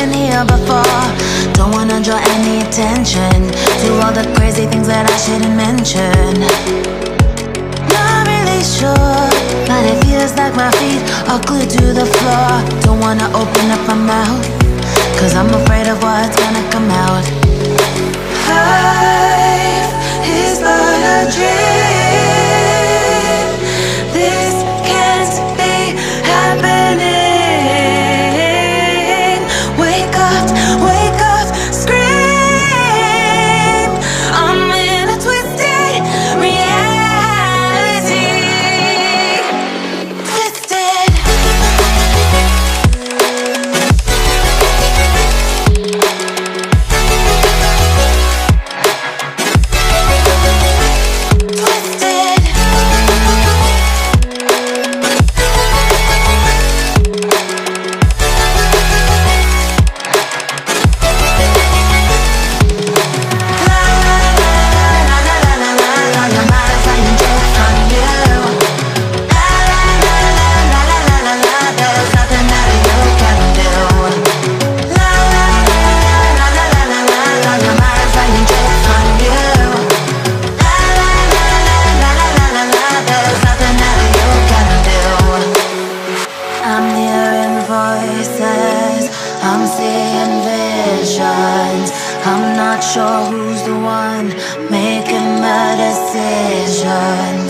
been here before. Don't wanna draw any attention to all the crazy things that I shouldn't mention. Not really sure, but it feels like my feet are glued to the floor. Don't wanna open up my mouth, cause I'm afraid of what's gonna come out. Life is but a dream. This can't be happening. Wake up, scream. I'm in a twisted reality. Twisted. I'm seeing visions. I'm not sure who's the one making the decisions.